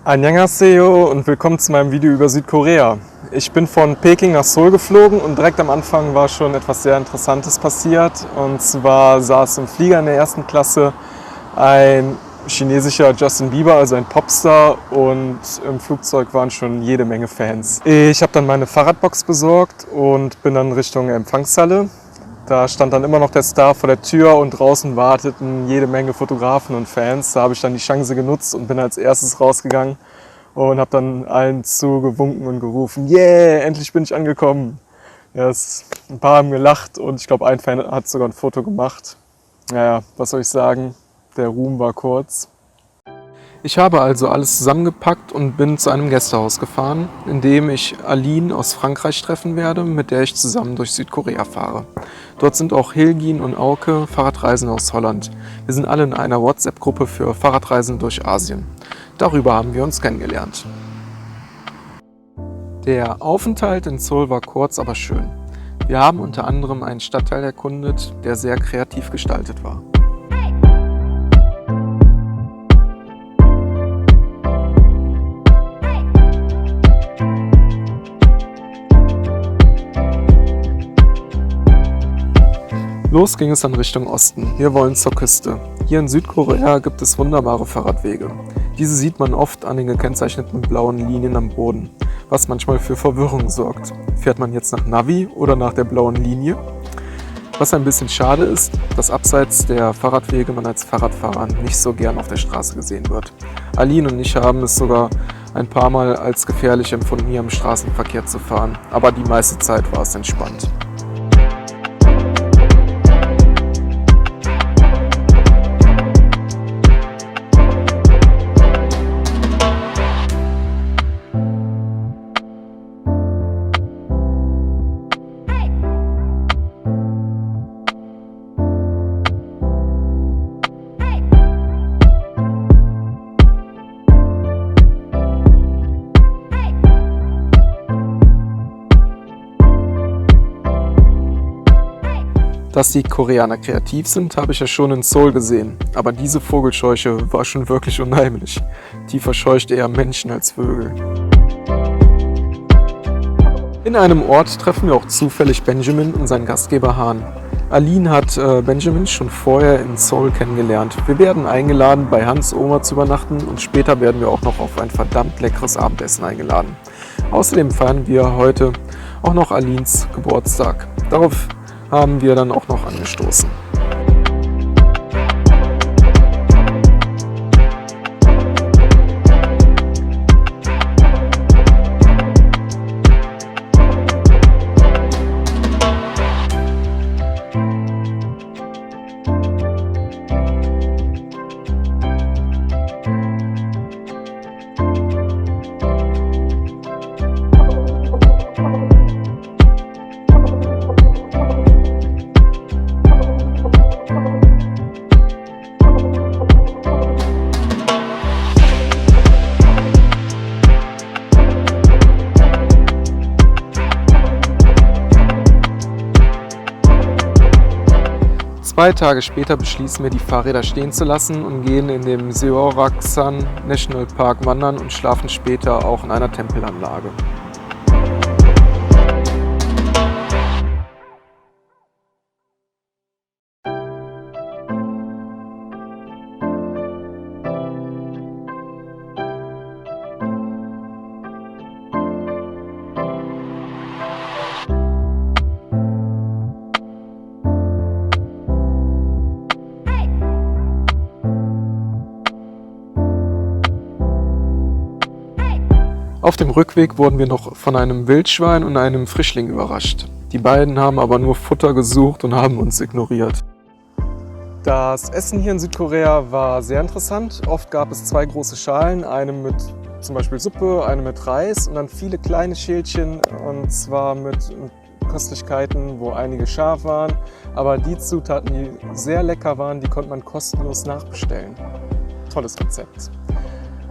Annyeonghaseyo und willkommen zu meinem Video über Südkorea. Ich bin von Peking nach Seoul geflogen und direkt am Anfang war schon etwas sehr Interessantes passiert. Und zwar saß im Flieger in der ersten Klasse ein chinesischer Justin Bieber, also ein Popstar, und im Flugzeug waren schon jede Menge Fans. Ich habe dann meine Fahrradbox besorgt und bin dann Richtung Empfangshalle. Da stand dann immer noch der Star vor der Tür und draußen warteten jede Menge Fotografen und Fans. Da habe ich dann die Chance genutzt und bin als erstes rausgegangen und habe dann allen zugewunken und gerufen: Yeah, endlich bin ich angekommen. Ja, ein paar haben gelacht und ich glaube, ein Fan hat sogar ein Foto gemacht. Naja, was soll ich sagen, der Ruhm war kurz. Ich habe also alles zusammengepackt und bin zu einem Gästehaus gefahren, in dem ich Aline aus Frankreich treffen werde, mit der ich zusammen durch Südkorea fahre. Dort sind auch Hilgin und Auke, Fahrradreisende aus Holland. Wir sind alle in einer WhatsApp-Gruppe für Fahrradreisen durch Asien. Darüber haben wir uns kennengelernt. Der Aufenthalt in Seoul war kurz, aber schön. Wir haben unter anderem einen Stadtteil erkundet, der sehr kreativ gestaltet war. Los ging es dann Richtung Osten. Wir wollen zur Küste. Hier in Südkorea gibt es wunderbare Fahrradwege. Diese sieht man oft an den gekennzeichneten blauen Linien am Boden, was manchmal für Verwirrung sorgt. Fährt man jetzt nach Navi oder nach der blauen Linie? Was ein bisschen schade ist, dass abseits der Fahrradwege man als Fahrradfahrer nicht so gern auf der Straße gesehen wird. Aline und ich haben es sogar ein paar Mal als gefährlich empfunden, hier im Straßenverkehr zu fahren, aber die meiste Zeit war es entspannt. Dass die Koreaner kreativ sind, habe ich ja schon in Seoul gesehen. Aber diese Vogelscheuche war schon wirklich unheimlich. Die verscheucht eher Menschen als Vögel. In einem Ort treffen wir auch zufällig Benjamin und seinen Gastgeber Han. Aline hat Benjamin schon vorher in Seoul kennengelernt. Wir werden eingeladen, bei Hans Oma zu übernachten und später werden wir auch noch auf ein verdammt leckeres Abendessen eingeladen. Außerdem feiern wir heute auch noch Alines Geburtstag. Darauf haben wir dann auch noch angestoßen. Zwei Tage später beschließen wir, die Fahrräder stehen zu lassen und gehen in dem Seoraksan National Park wandern und schlafen später auch in einer Tempelanlage. Auf dem Rückweg wurden wir noch von einem Wildschwein und einem Frischling überrascht. Die beiden haben aber nur Futter gesucht und haben uns ignoriert. Das Essen hier in Südkorea war sehr interessant. Oft gab es zwei große Schalen, eine mit zum Beispiel Suppe, eine mit Reis und dann viele kleine Schälchen, und zwar mit Köstlichkeiten, wo einige scharf waren. Aber die Zutaten, die sehr lecker waren, die konnte man kostenlos nachbestellen. Tolles Rezept.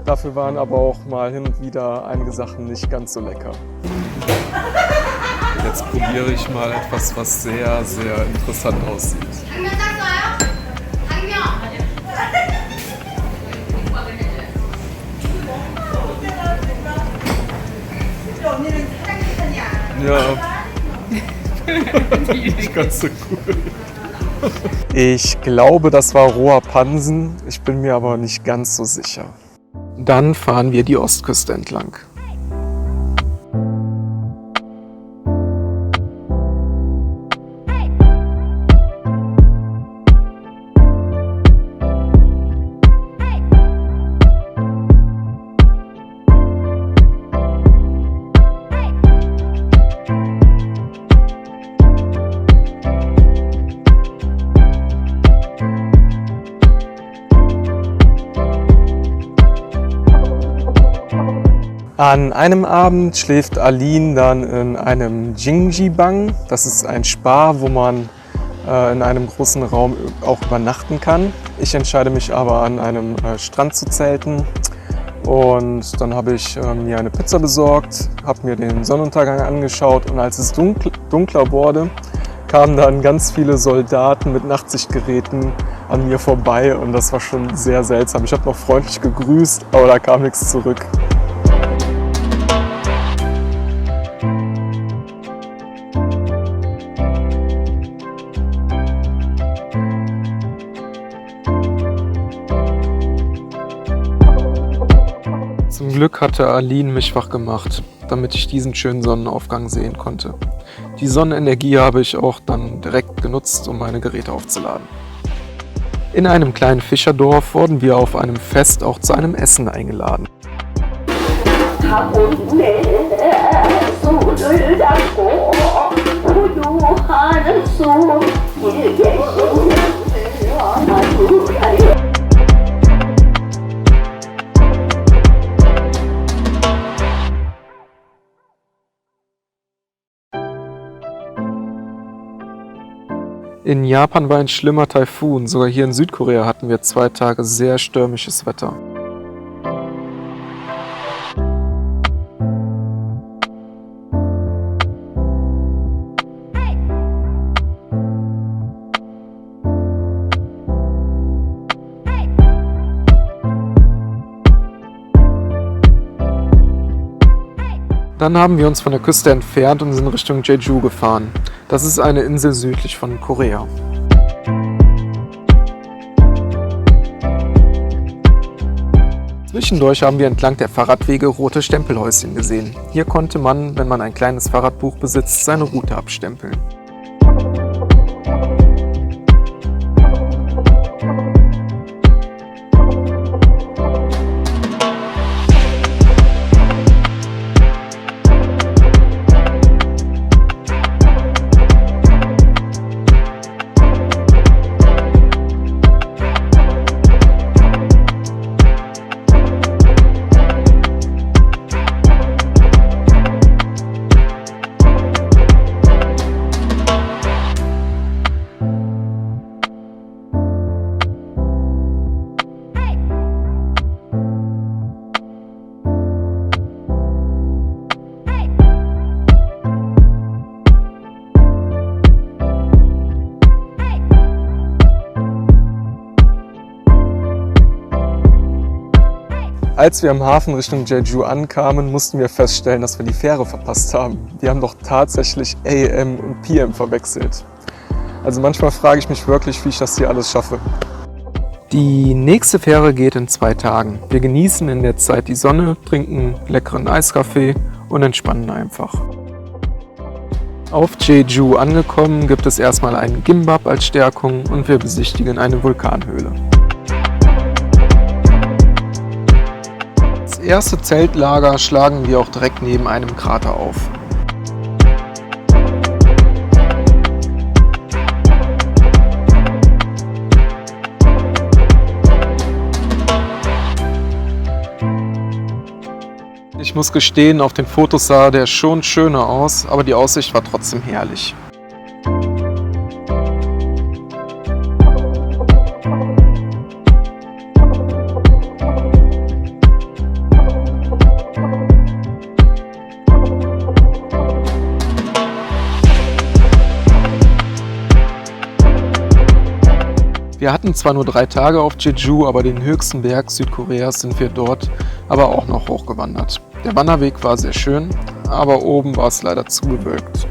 Dafür waren aber auch mal hin und wieder einige Sachen nicht ganz so lecker. Jetzt probiere ich mal etwas, was sehr, sehr interessant aussieht. Ja. Nicht ganz so cool. Ich glaube, das war roher Pansen. Ich bin mir aber nicht ganz so sicher. Dann fahren wir die Ostküste entlang. An einem Abend schläft Aline dann in einem Jingjibang. Das ist ein Spa, wo man in einem großen Raum auch übernachten kann. Ich entscheide mich aber, an einem Strand zu zelten. Und dann habe ich mir eine Pizza besorgt, habe mir den Sonnenuntergang angeschaut und als es dunkler wurde, kamen dann ganz viele Soldaten mit Nachtsichtgeräten an mir vorbei und das war schon sehr seltsam. Ich habe noch freundlich gegrüßt, aber da kam nichts zurück. Zum Glück hatte Aline mich wach gemacht, damit ich diesen schönen Sonnenaufgang sehen konnte. Die Sonnenenergie habe ich auch dann direkt genutzt, um meine Geräte aufzuladen. In einem kleinen Fischerdorf wurden wir auf einem Fest auch zu einem Essen eingeladen. In Japan war ein schlimmer Taifun, sogar hier in Südkorea hatten wir 2 Tage sehr stürmisches Wetter. Dann haben wir uns von der Küste entfernt und sind Richtung Jeju gefahren. Das ist eine Insel südlich von Korea. Zwischendurch haben wir entlang der Fahrradwege rote Stempelhäuschen gesehen. Hier konnte man, wenn man ein kleines Fahrradbuch besitzt, seine Route abstempeln. Als wir am Hafen Richtung Jeju ankamen, mussten wir feststellen, dass wir die Fähre verpasst haben. Wir haben doch tatsächlich AM und PM verwechselt. Also manchmal frage ich mich wirklich, wie ich das hier alles schaffe. Die nächste Fähre geht in 2 Tagen. Wir genießen in der Zeit die Sonne, trinken leckeren Eiskaffee und entspannen einfach. Auf Jeju angekommen gibt es erstmal einen Gimbap als Stärkung und wir besichtigen eine Vulkanhöhle. Das erste Zeltlager schlagen wir auch direkt neben einem Krater auf. Ich muss gestehen, auf den Fotos sah der schon schöner aus, aber die Aussicht war trotzdem herrlich. Wir hatten zwar nur 3 Tage auf Jeju, aber den höchsten Berg Südkoreas sind wir dort aber auch noch hochgewandert. Der Wanderweg war sehr schön aber oben war es leider zu bewölkt.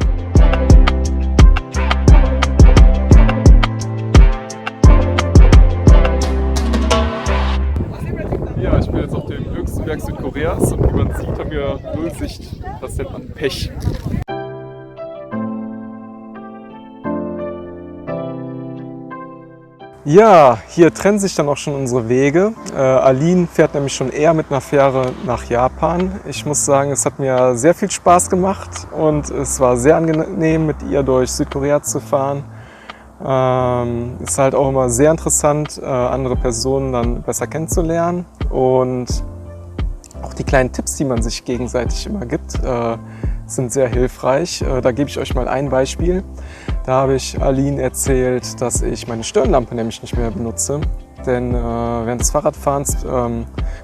Ja, ich bin jetzt auf dem höchsten Berg Südkoreas und wie man sieht, haben wir null Sicht. Das nennt man Pech. Ja, hier trennen sich dann auch schon unsere Wege. Aline fährt nämlich schon eher mit einer Fähre nach Japan. Ich muss sagen, es hat mir sehr viel Spaß gemacht und es war sehr angenehm, mit ihr durch Südkorea zu fahren. Ist halt auch immer sehr interessant, andere Personen dann besser kennenzulernen und auch die kleinen Tipps, die man sich gegenseitig immer gibt, sind sehr hilfreich. Da gebe ich euch mal ein Beispiel. Da habe ich Aline erzählt, dass ich meine Stirnlampe nämlich nicht mehr benutze. Denn während des Fahrradfahrens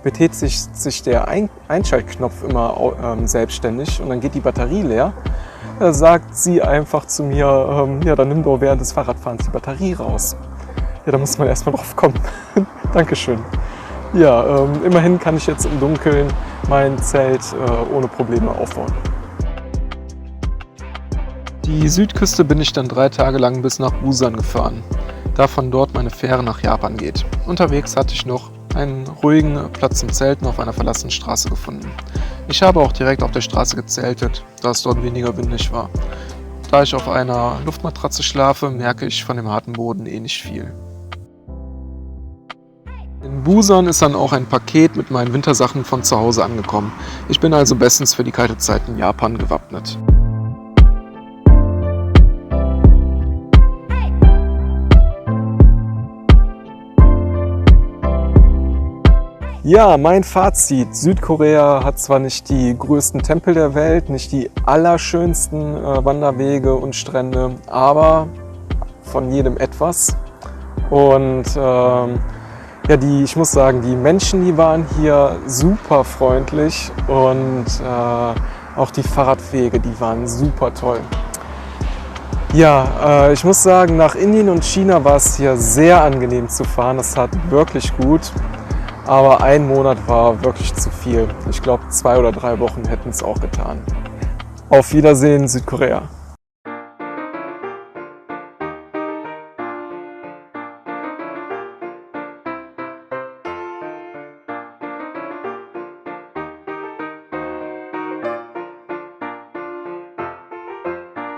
betätigt sich der Einschaltknopf immer selbstständig und dann geht die Batterie leer. Da sagt sie einfach zu mir, ja, dann nimm doch während des Fahrradfahrens die Batterie raus. Ja, da muss man erstmal drauf kommen. Dankeschön. Ja, immerhin kann ich jetzt im Dunkeln mein Zelt ohne Probleme aufbauen. Die Südküste bin ich dann 3 Tage lang bis nach Busan gefahren, da von dort meine Fähre nach Japan geht. Unterwegs hatte ich noch einen ruhigen Platz zum Zelten auf einer verlassenen Straße gefunden. Ich habe auch direkt auf der Straße gezeltet, da es dort weniger windig war. Da ich auf einer Luftmatratze schlafe, merke ich von dem harten Boden nicht viel. In Busan ist dann auch ein Paket mit meinen Wintersachen von zu Hause angekommen. Ich bin also bestens für die kalte Zeit in Japan gewappnet. Ja, mein Fazit. Südkorea hat zwar nicht die größten Tempel der Welt, nicht die allerschönsten Wanderwege und Strände, aber von jedem etwas. Und ja, ich muss sagen, die Menschen, die waren hier super freundlich und auch die Fahrradwege, die waren super toll. Ja, ich muss sagen, nach Indien und China war es hier sehr angenehm zu fahren. Das tat wirklich gut. Aber ein Monat war wirklich zu viel. Ich glaube, 2 oder 3 Wochen hätten es auch getan. Auf Wiedersehen, Südkorea.